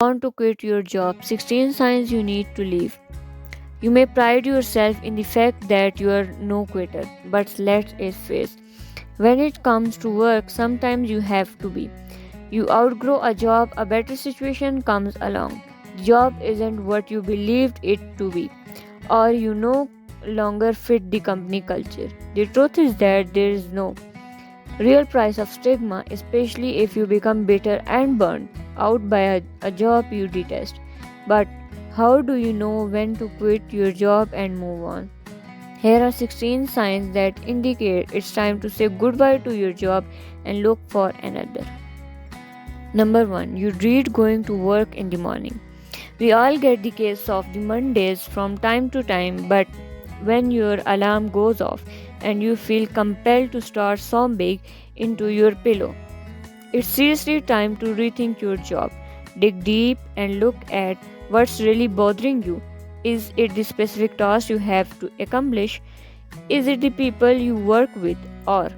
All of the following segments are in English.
Want to quit your job? 16 signs you need to leave. You may pride yourself in the fact that you are no quitter, but let's face, when it comes to work, sometimes you have to be. You outgrow a job, a better situation comes along. The job isn't what you believed it to be, or you no longer fit the company culture. The truth is that there is no real price of stigma, especially if you become bitter and burned out by a job you detest. But how do you know when to quit your job and move on? Here are 16 signs that indicate it's time to say goodbye to your job and look for another. Number 1. You dread going to work in the morning. We all get the case of the Mondays from time to time, but when your alarm goes off and you feel compelled to start sobbing into your pillow, it's seriously time to rethink your job. Dig deep and look at what's really bothering you. Is it the specific task you have to accomplish? Is it the people you work with? Or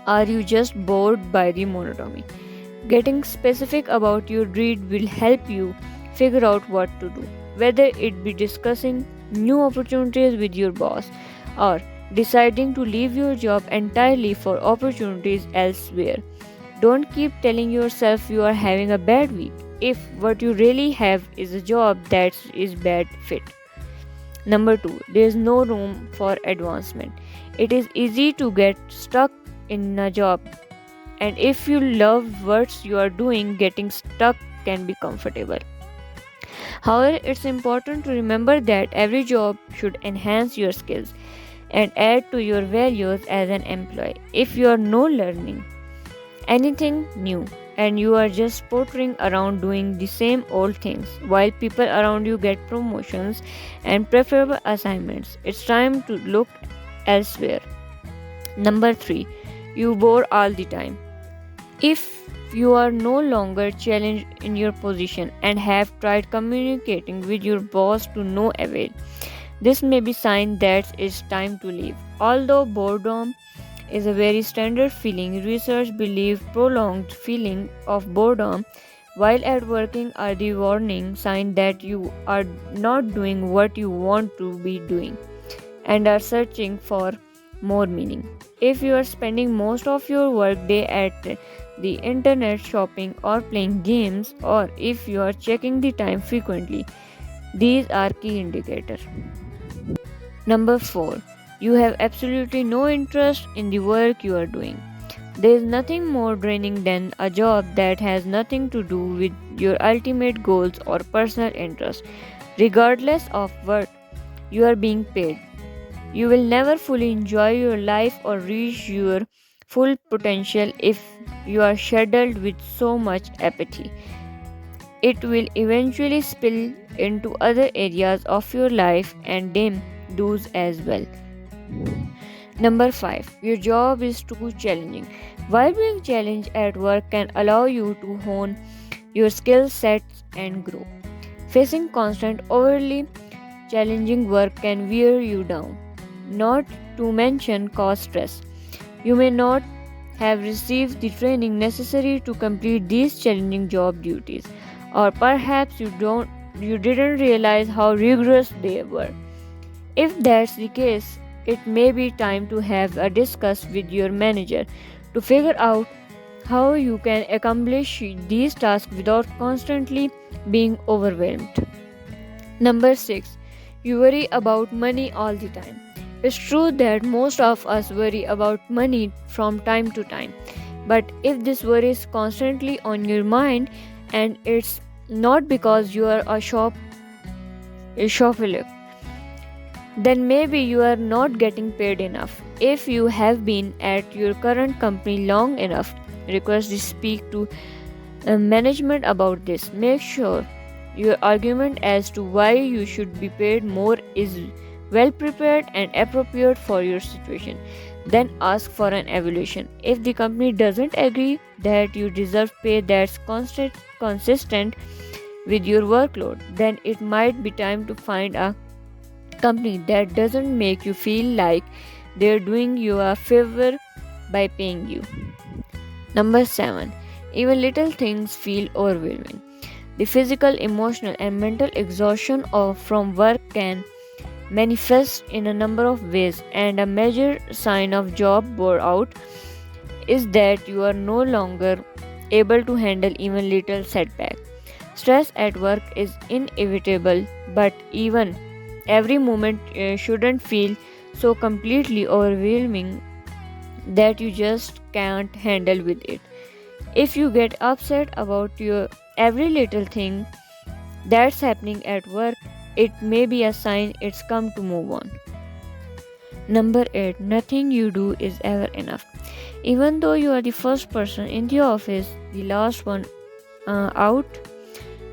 are you just bored by the monotony? Getting specific about your dread will help you figure out what to do, whether it be discussing new opportunities with your boss or deciding to leave your job entirely for opportunities elsewhere. Don't keep telling yourself you are having a bad week if what you really have is a job that is bad fit. Number 2, there is no room for advancement. It is easy to get stuck in a job, and if you love what you are doing, getting stuck can be comfortable. However, it's important to remember that every job should enhance your skills and add to your values as an employee. If you are no learning anything new and you are just pottering around doing the same old things while people around you get promotions and preferable assignments, it's time to look elsewhere. Number 3, you bore all the time. If you are no longer challenged in your position and have tried communicating with your boss to no avail, this may be sign that it's time to leave. Although boredom is a very standard feeling, research believes prolonged feeling of boredom while at working are the warning sign that you are not doing what you want to be doing and are searching for more meaning. If you are spending most of your workday at the internet shopping or playing games, or if you are checking the time frequently, these are key indicators. Number 4. You have absolutely no interest in the work you are doing. There is nothing more draining than a job that has nothing to do with your ultimate goals or personal interests, regardless of what you are being paid. You will never fully enjoy your life or reach your full potential if you are shadowed with so much apathy. It will eventually spill into other areas of your life and dim those as well. Number 5. Your job is too challenging. While being challenged at work can allow you to hone your skill sets and grow, facing constant, overly challenging work can wear you down, not to mention cause stress. You may not have received the training necessary to complete these challenging job duties, or perhaps you didn't realize how rigorous they were. If that's the case, it may be time to have a discuss with your manager to figure out how you can accomplish these tasks without constantly being overwhelmed. Number 6. You worry about money all the time. It's true that most of us worry about money from time to time, but if this worry is constantly on your mind and it's not because you are a shopaholic, then maybe you are not getting paid enough. If you have been at your current company long enough, request to speak to management about this. Make sure your argument as to why you should be paid more is well prepared and appropriate for your situation. Then ask for an evaluation. If the company doesn't agree that you deserve pay that's consistent with your workload, then it might be time to find a company that doesn't make you feel like they're doing you a favor by paying you. Number 7. Even little things feel overwhelming. The physical, emotional, and mental exhaustion from work can manifest in a number of ways, and a major sign of job burnout is that you are no longer able to handle even little setback. Stress at work is inevitable, but even every moment shouldn't feel so completely overwhelming that you just can't handle with it. If you get upset about your every little thing that's happening at work, it may be a sign it's come to move on. Number 8. Nothing you do is ever enough. Even though you are the first person in the office, the last one out,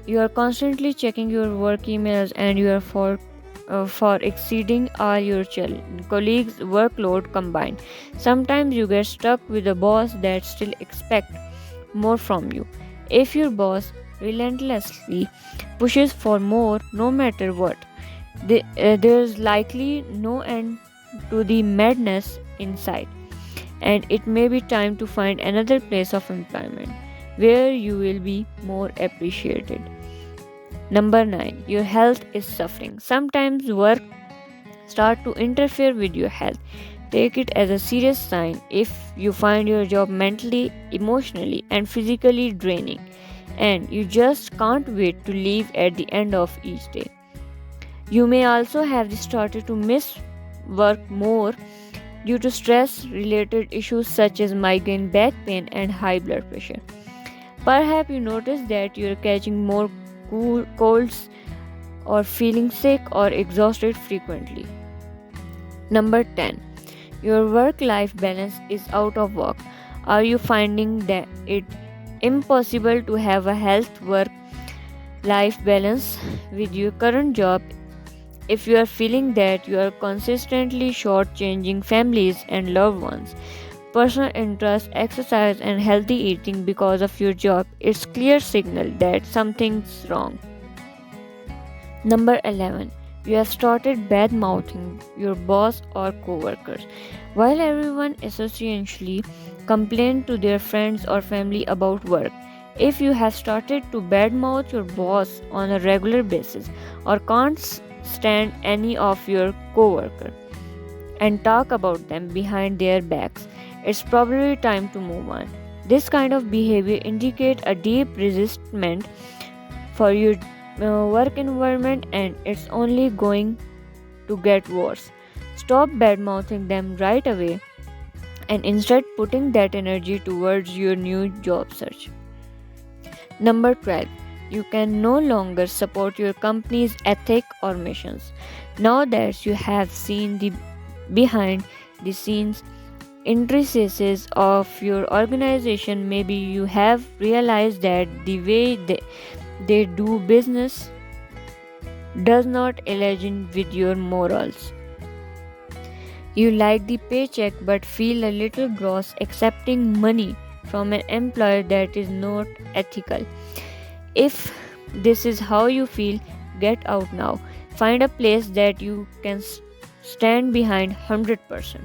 you are constantly checking your work emails and you are for exceeding all your colleagues' workload combined. Sometimes you get stuck with a boss that still expects more from you. If your boss relentlessly pushes for more no matter what, there's likely no end to the madness inside, and it may be time to find another place of employment where you will be more appreciated. Number 9. Your health is suffering. Sometimes work start to interfere with your health. Take it as a serious sign if you find your job mentally, emotionally, and physically draining, and you just can't wait to leave at the end of each day. You may also have started to miss work more due to stress related issues such as migraine, back pain, and high blood pressure. Perhaps you notice that you're catching more colds or feeling sick or exhausted frequently. Number 10. Your work life balance is out of work. Are you finding that it impossible to have a health work life balance with your current job? If you are feeling that you are consistently shortchanging families and loved ones, personal interest, exercise, and healthy eating because of your job, it's clear signal that something's wrong. Number 11. You have started bad mouthing your boss or coworkers. While everyone essentially complain to their friends or family about work, if you have started to badmouth your boss on a regular basis or can't stand any of your coworkers and talk about them behind their backs, it's probably time to move on. This kind of behavior indicates a deep resentment for your work environment, and it's only going to get worse. Stop badmouthing them right away and instead putting that energy towards your new job search. Number 12. You can no longer support your company's ethic or missions. Now that you have seen the behind the scenes intricacies of your organization, maybe you have realized that the way they do business does not align with your morals. You like the paycheck but feel a little gross accepting money from an employer that is not ethical. If this is how you feel, get out now. Find a place that you can stand behind 100%.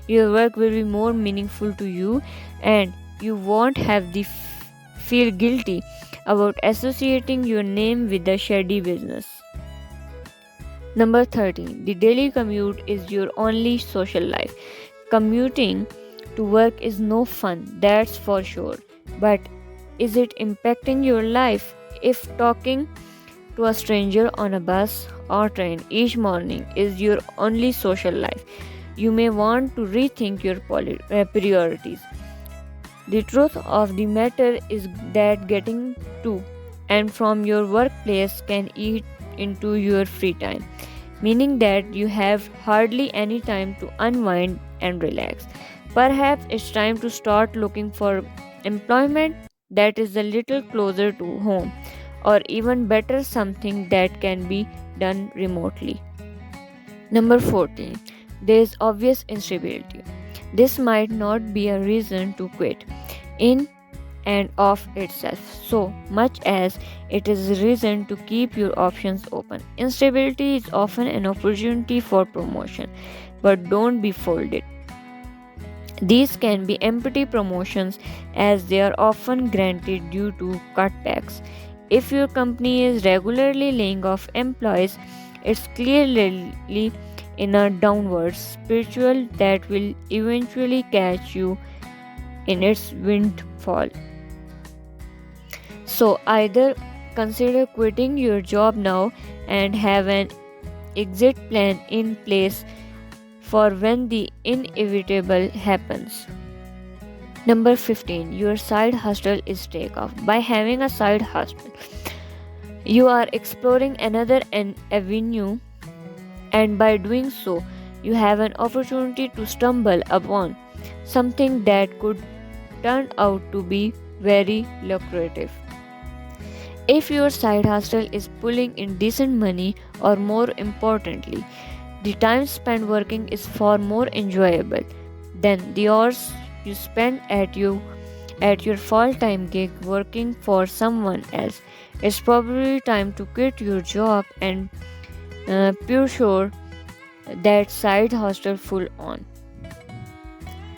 Your work will be more meaningful to you, and you won't have the feel guilty about associating your name with the shady business. Number 13. The daily commute is your only social life. Commuting to work is no fun, that's for sure. But is it impacting your life? If talking to a stranger on a bus or train each morning is your only social life, you may want to rethink your priorities. The truth of the matter is that getting to and from your workplace can eat into your free time, meaning that you have hardly any time to unwind and relax. Perhaps it's time to start looking for employment that is a little closer to home, or even better, something that can be done remotely. Number 14. There is obvious instability. This might not be a reason to quit in and of itself, so much as it is a reason to keep your options open. Instability is often an opportunity for promotion, but don't be fooled. These can be empty promotions as they are often granted due to cutbacks If your company is regularly laying off employees, it's clearly in a downward spiral that will eventually catch you in its windfall. So either consider quitting your job now and have an exit plan in place for when the inevitable happens. Number 15, your side hustle is takeoff. By having a side hustle, you are exploring another avenue, and by doing so, you have an opportunity to stumble upon something that could turn out to be very lucrative. If your side hustle is pulling in decent money, or more importantly, the time spent working is far more enjoyable than the hours you spend at your full-time gig working for someone else, it's probably time to quit your job and pursue that side hustle full on.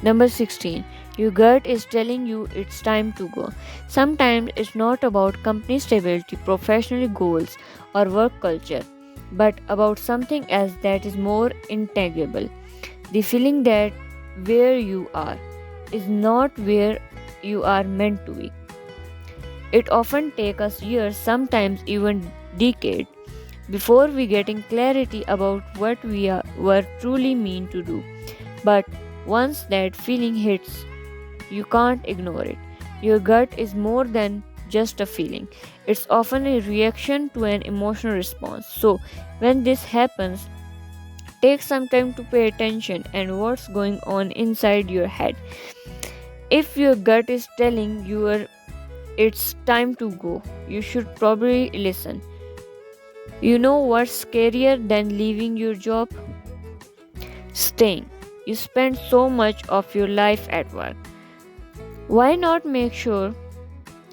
Number 16. Your gut is telling you it's time to go. Sometimes it's not about company stability, professional goals, or work culture, but about something else that is more intangible. The feeling that where you are is not where you are meant to be. It often takes us years, sometimes even decades, before we getting clarity about what were truly mean to do. But once that feeling hits, you can't ignore it. Your gut is more than just a feeling. It's often a reaction to an emotional response. So, when this happens, take some time to pay attention and what's going on inside your head. If your gut is telling you it's time to go, you should probably listen. You know what's scarier than leaving your job? Staying. You spend so much of your life at work. Why not make sure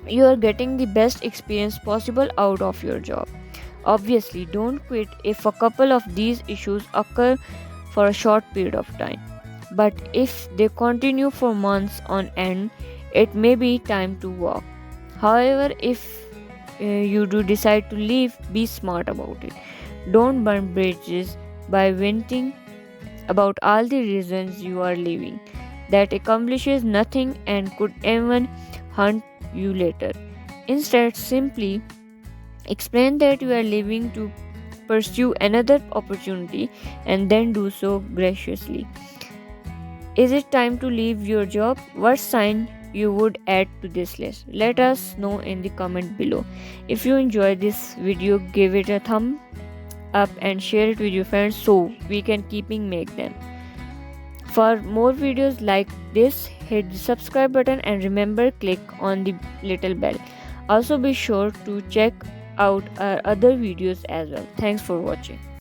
you are getting the best experience possible out of your job? Obviously, don't quit if a couple of these issues occur for a short period of time. But if they continue for months on end, it may be time to walk. However, if you do decide to leave, be smart about it. Don't burn bridges by venting about all the reasons you are leaving. That accomplishes nothing and could even haunt you later. Instead, simply explain that you are leaving to pursue another opportunity and then do so graciously. Is it time to leave your job? What sign you would add to this list? Let us know in the comment below. If you enjoyed this video, give it a thumb up and share it with your friends so we can keeping make them. For more videos like this, hit the subscribe button and remember click on the little bell. Also be sure to check out our other videos as well. Thanks for watching.